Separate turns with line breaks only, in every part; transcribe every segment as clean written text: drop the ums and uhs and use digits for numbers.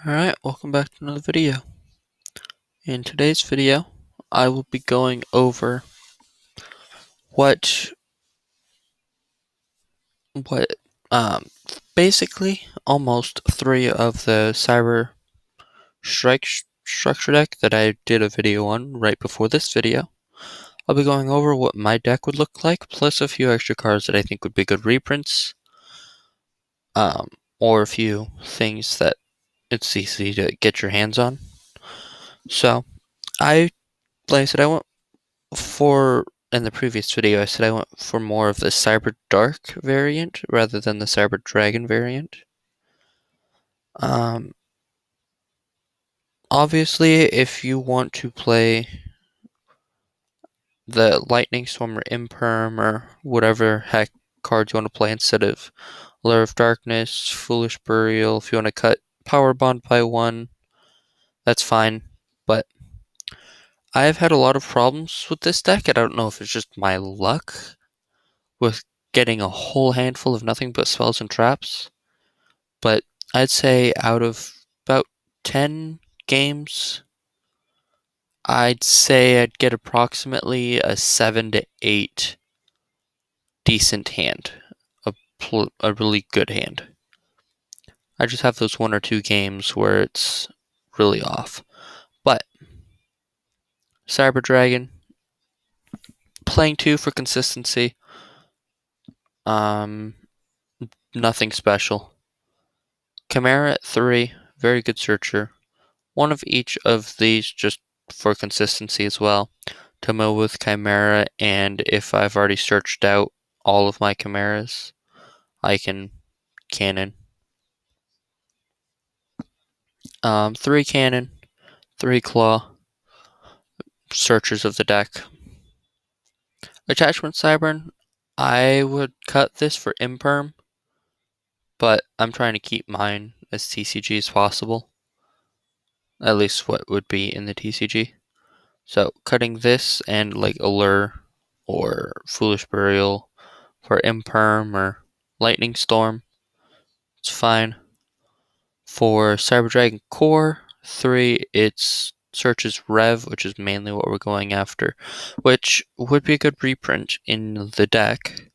Alright, welcome back to another video. In today's video, I will be going over what um basically almost three of the Cyber Strike structure deck that I did a video on right before this video. I'll be going over what my deck would look like, plus a few extra cards that I think would be good reprints, um, or a few things that it's easy to get your hands on. So, like I said, I went for in the previous video, I said I went for more of the cyberdark variant rather than the cyber dragon variant. Um, Obviously, if you want to play the lightning storm or imperm or whatever heck cards you want to play instead of Lure of Darkness, Foolish Burial, if you want to cut Power Bond by one, that's fine. But I've had a lot of problems with this deck. I don't know if it's just my luck with getting a whole handful of nothing but spells and traps. But I'd say out of about 10 games, I'd say I'd get approximately a 7 to 8 decent hand, a really good hand. I just have those one or two games where it's really off. But Cyber Dragon, playing 2 for consistency, um, nothing special. Chimera at 3, very good searcher. One of each of these just for consistency as well. To mill with Chimera, and if I've already searched out all of my Chimeras, I can cannon. 3 cannon, 3 claw, searchers of the deck. Attachment Cybern, I would cut this for Imperm, but I'm trying to keep mine as TCG as possible. At least what would be in the TCG. So cutting this and like Allure or Foolish Burial for Imperm or Lightning Storm, it's fine. For Cyber Dragon Core 3, it's searches Rev, which is mainly what we're going after, which would be a good reprint in the deck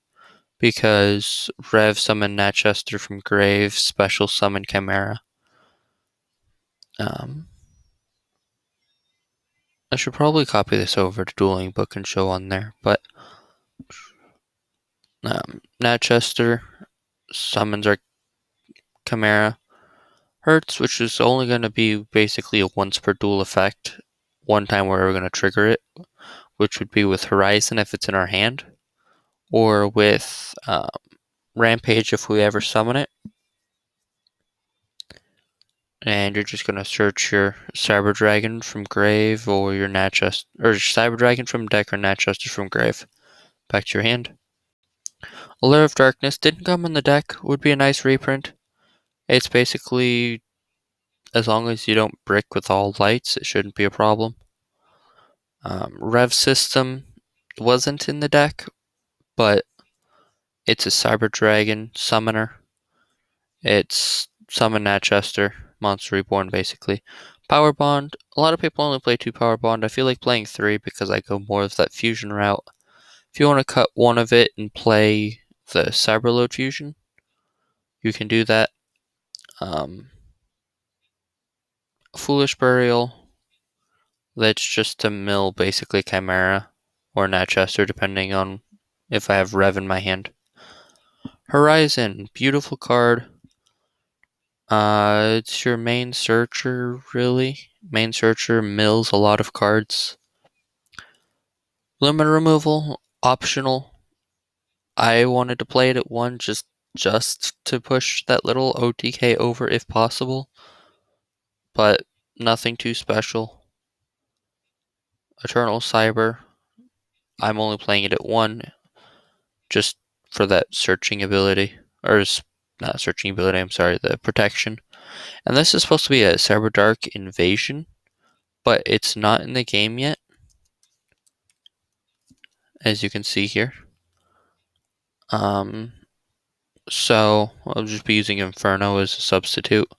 because Rev summon Natchester from Grave, special summon Chimera. I should probably copy this over to Dueling Book and show on there, but Natchester summons our Chimera. Hurts, which is only going to be basically a once per duel effect, one time where we're going to trigger it, which would be with Horizon if it's in our hand, or with Rampage if we ever summon it. And you're just going to search your Cyber Dragon from Grave or your Natchester, or Cyber Dragon from deck or Natchester from Grave. Back to your hand. Allure of Darkness didn't come in the deck, would be a nice reprint. It's basically, as long as you don't brick with all lights, it shouldn't be a problem. Rev System wasn't in the deck, but it's a Cyber Dragon summoner. It's summon Natchester, Monster Reborn basically. Power Bond, a lot of people only play 2 Power Bond. I feel like playing 3 because I go more of that fusion route. If you want to cut one of it and play the Cyberload Fusion, you can do that. Foolish Burial, that's just to mill basically Chimera or Natchester depending on if I have Rev in my hand. Horizon, beautiful card. It's your main searcher, really. Main searcher mills a lot of cards. Limit removal, optional. I wanted to play it at 1 just to push that little OTK over if possible, but nothing too special. Eternal Cyber, I'm only playing it at 1 just for that searching ability, or not searching ability, I'm sorry, the protection. And this is supposed to be a cyberdark invasion, but it's not in the game yet, as you can see here. So I'll just be using Inferno as a substitute.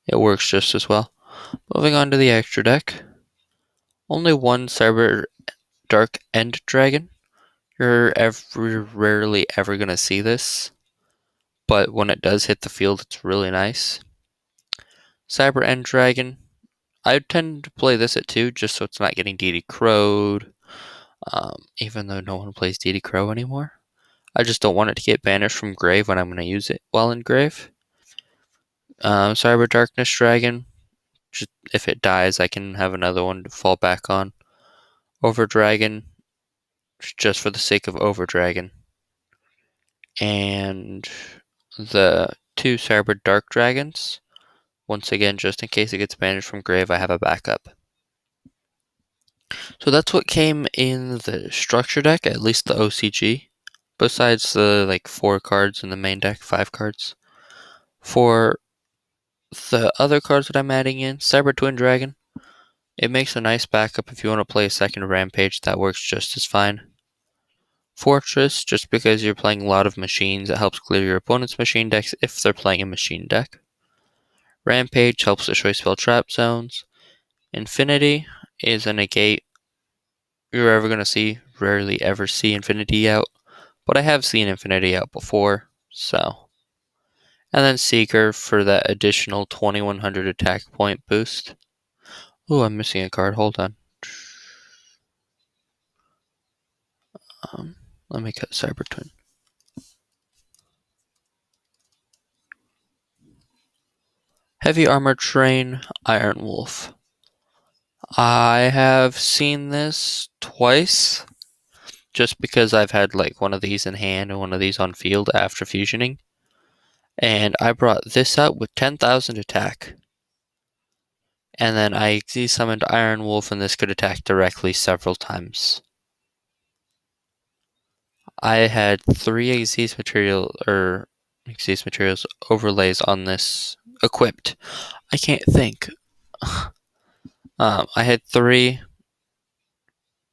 It works just as well. Moving on to the extra deck. Only one Cyber Dark End Dragon. You're rarely ever going to see this, but when it does hit the field, it's really nice. Cyber End Dragon. I tend to play this at 2 just so it's not getting DD Crowed, even though no one plays DD Crow anymore. I just don't want it to get banished from grave when I'm going to use it while in grave. Cyber Darkness Dragon. Just, if it dies, I can have another one to fall back on. Over Dragon, just for the sake of Over Dragon. And the 2 Cyber Dark Dragons. Once again, just in case it gets banished from grave, I have a backup. So that's what came in the structure deck, at least the OCG. Besides the 4 cards in the main deck, 5 cards. For the other cards that I'm adding in, Cyber Twin Dragon. It makes a nice backup if you want to play a second Rampage, that works just as fine. Fortress, just because you're playing a lot of machines, it helps clear your opponent's machine decks if they're playing a machine deck. Rampage helps destroy spell trap zones. Infinity is a negate you're ever going to see. Rarely ever see Infinity out, but I have seen Infinity out before, so. And then Seeker for that additional 2100 attack point boost. Ooh, I'm missing a card. Hold on. Let me cut Cyber Twin. Heavy Armor Train, Iron Wolf. I have seen this twice, just because I've had one of these in hand and one of these on field after fusioning. And I brought this out with 10,000 attack. And then I summoned Iron Wolf, and this could attack directly several times. I had 3 Xyz materials overlays on this equipped. I can't think. I had 3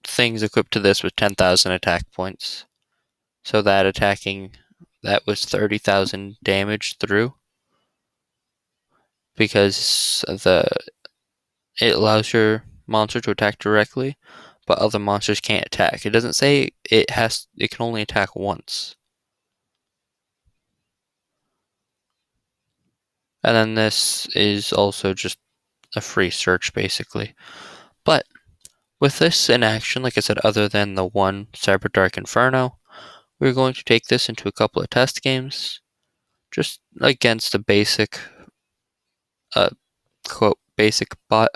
things equipped to this with 10,000 attack points. So that was 30,000 damage through. Because it allows your monster to attack directly, but other monsters can't attack. It doesn't say it can only attack once. And then this is also just a free search, basically. But with this in action, like I said, other than the one Cyber Dark Inferno, we're going to take this into a couple of test games, just against a basic, quote, basic bot.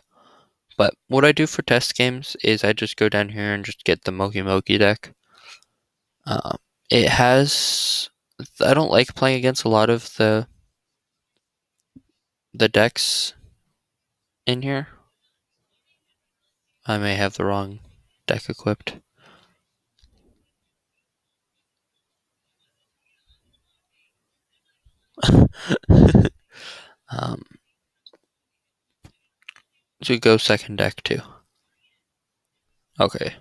But what I do for test games is I just go down here and just get the Moki Moki deck. It has. I don't like playing against a lot of the decks in here. I may have the wrong deck equipped. So go second deck too. Okay.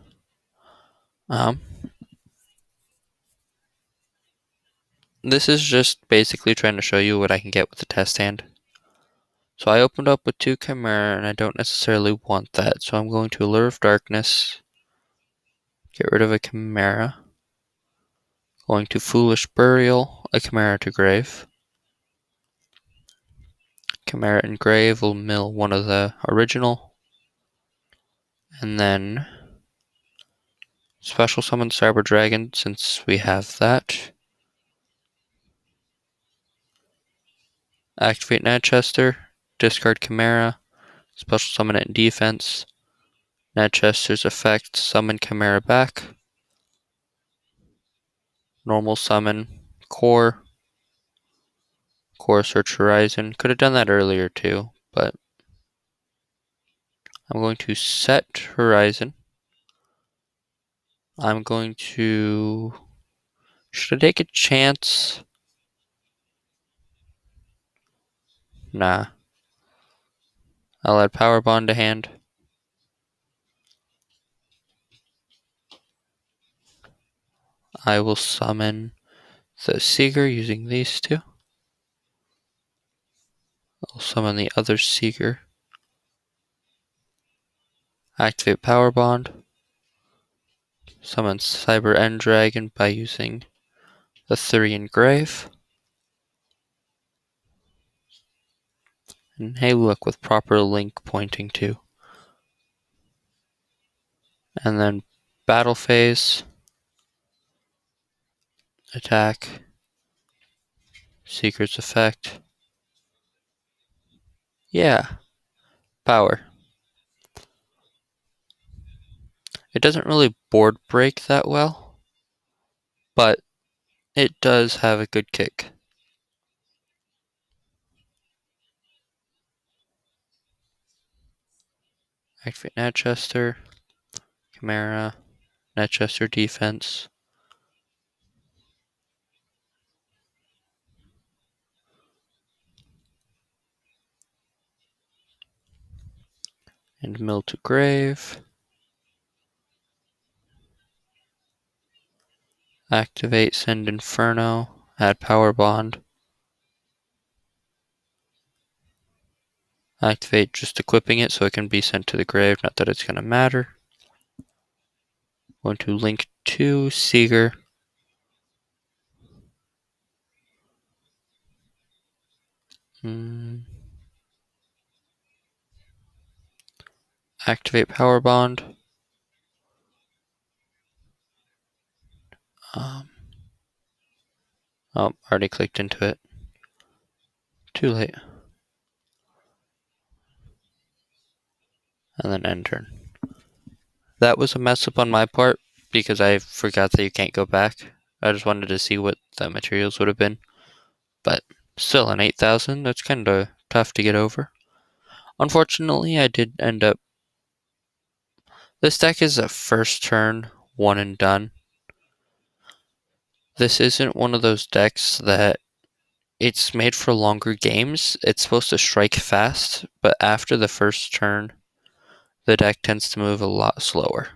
This is just basically trying to show you what I can get with the test hand. So I opened up with 2 Chimera, and I don't necessarily want that, so I'm going to Allure of Darkness, get rid of a Chimera, going to Foolish Burial, a Chimera to Grave. Chimera and Grave will mill one of the original, and then special summon Cyber Dragon since we have that. Activate Natchester, discard Chimera, special summon it in defense. Natchester's effect, summon Chimera back. Normal summon, Core Search Horizon. Could have done that earlier too, but I'm going to set Horizon. I'm going to. Should I take a chance? Nah. I'll add Power Bond to hand. I will summon the Seeker using these 2. I'll summon the other Seeker. Activate Power Bond. Summon Cyber End Dragon by using the Thurian Grave. And hey, look, with proper link pointing to. And then Battle Phase. Attack. Seeker's Effect. Yeah. Power. It doesn't really board break that well, but it does have a good kick. Activate Natchester, Chimera, Natchester Defense. And Mill to Grave. Activate Send Inferno, add Power Bond. Activate just equipping it so it can be sent to the grave, not that it's going to matter. Going to link to Seeger. Activate Power Bond. Oh, already clicked into it. Too late. And then end turn. That was a mess up on my part because I forgot that you can't go back. I just wanted to see what the materials would have been. But still, an 8,000, that's kind of tough to get over. Unfortunately, I did end up... This deck is a first turn, one and done. This isn't one of those decks that it's made for longer games. It's supposed to strike fast, but after the first turn, the deck tends to move a lot slower.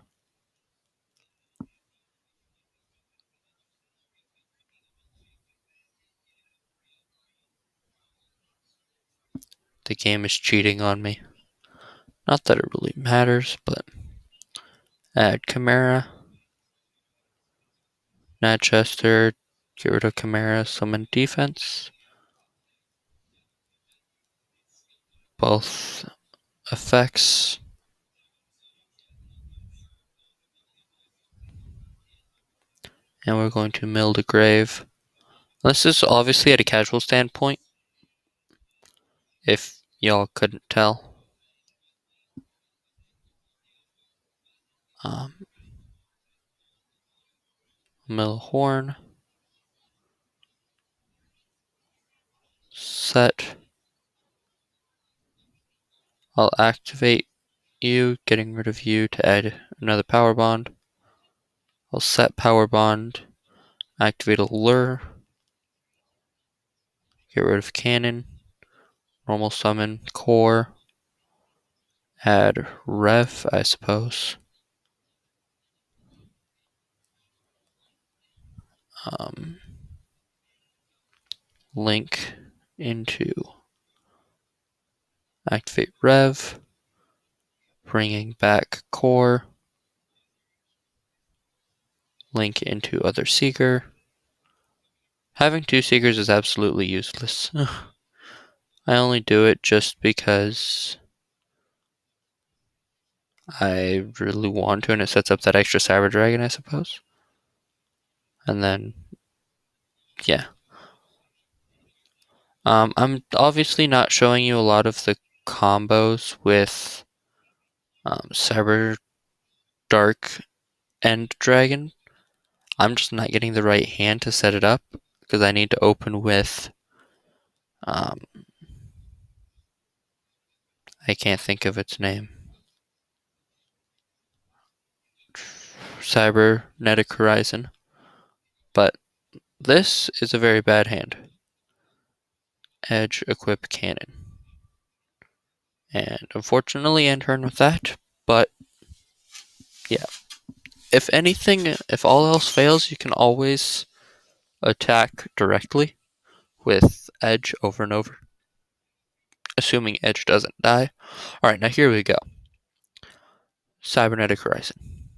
The game is cheating on me. Not that it really matters, but add Chimera, Natchester, get rid of Chimera, summon defense. Both effects. And we're going to mill the grave. This is obviously at a casual standpoint, if y'all couldn't tell. Mill horn. Set. I'll activate you, getting rid of you to add another power bond. I'll set power bond. Activate allure. Get rid of cannon. Normal summon core. Add ref, I suppose. Link into activate rev, bringing back core, link into other seeker. Having two seekers is absolutely useless. I only do it just because I really want to, and it sets up that extra cyber dragon, I suppose. And then, yeah. I'm obviously not showing you a lot of the combos with cyber dark and dragon. I'm just not getting the right hand to set it up because I need to open with I can't think of its name. Cybernetic Horizon. But this is a very bad hand. Edge equip cannon. And unfortunately end turn with that, but yeah. If anything, if all else fails, you can always attack directly with edge over and over. assuming Edge doesn't die. Alright, now here we go. Cybernetic Horizon.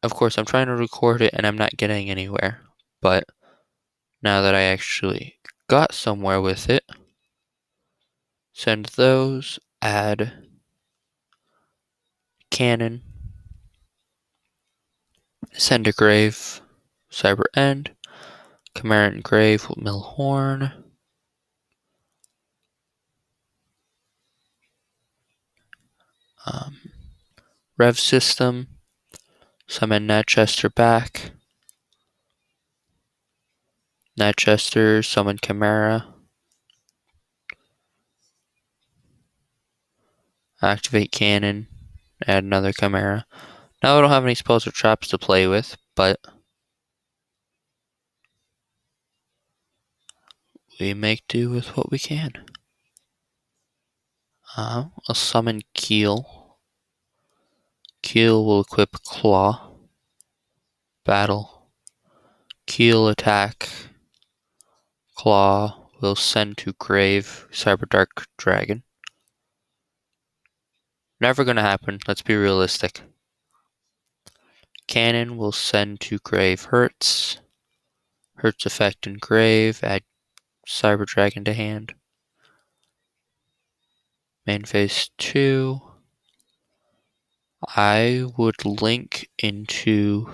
Of course, I'm trying to record it and I'm not getting anywhere, but now that I actually got somewhere with it, send those, add cannon, send a grave, cyber end, Chimera and grave, mill horn, rev system, summon Natchester back, Natchester, summon Chimera, activate cannon, add another Chimera. Now I don't have any spells or traps to play with, but we make do with what we can. I'll summon Keel. Keel will equip Claw. Battle. Keel attack. Claw will send to grave cyberdark dragon. Never gonna happen, let's be realistic. Cannon will send to grave Hurts. Hurts effect in grave, add cyber dragon to hand. Main phase 2. I would link into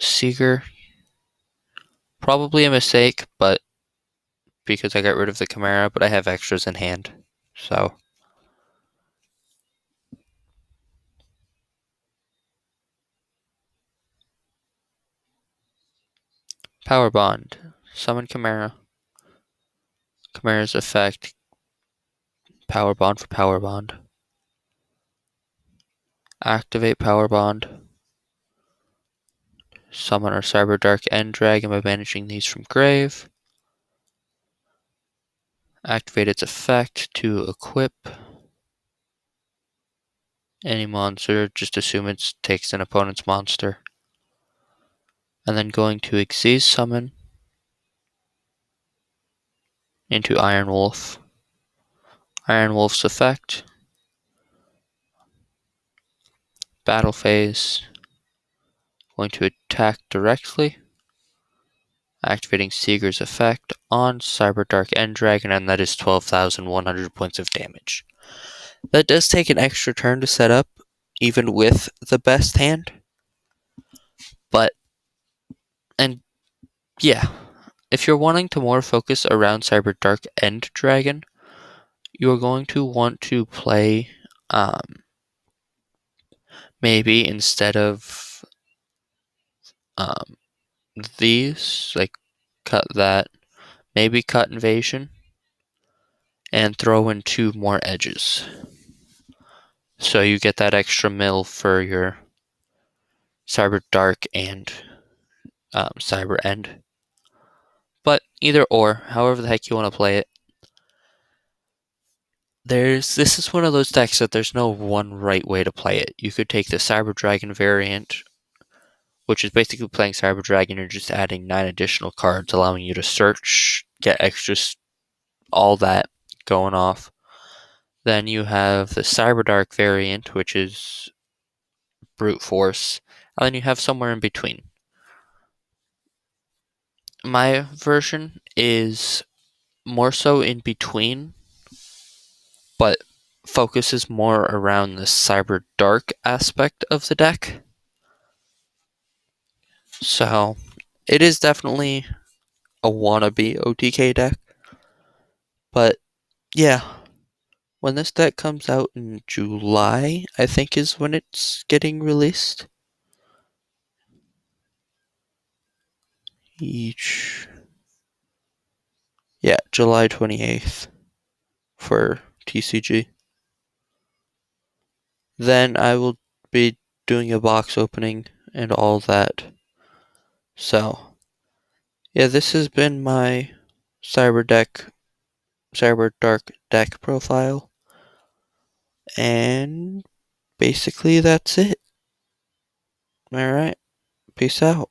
Seeger. Probably a mistake, but because I got rid of the Chimera, but I have extras in hand. So Power Bond. Summon Chimera. Chimera's effect. Power Bond for Power Bond. Activate Power Bond. Summon our cyberdark end dragon by banishing these from grave. Activate its effect to equip any monster, just assume it takes an opponent's monster. And then going to Xyz summon into Iron Wolf. Iron Wolf's effect. Battle phase. Going to attack directly. Activating Seeger's effect on Cyberdark End Dragon, and that is 12,100 points of damage. That does take an extra turn to set up, even with the best hand. But, and yeah, if you're wanting to more focus around Cyberdark End Dragon, you're going to want to play, maybe instead of these, like cut that, maybe cut Invasion, and throw in 2 more edges. So you get that extra mill for your Cyber Dark and Cyber End. But either or, however the heck you want to play it. This is one of those decks that there's no one right way to play it. You could take the Cyber Dragon variant, which is basically playing Cyber Dragon and just adding 9 additional cards, allowing you to search, get extras, all that going off. Then you have the Cyber Dark variant, which is brute force, and then you have somewhere in between. My version is more so in between, but focuses more around the cyber dark aspect of the deck. So it is definitely a wannabe OTK deck. But yeah, when this deck comes out in July, I think is when it's getting released. Yeah, July 28th for TCG. Then I will be doing a box opening and all that. So, yeah, this has been my Cyber Dark deck profile. And basically that's it. Alright, peace out.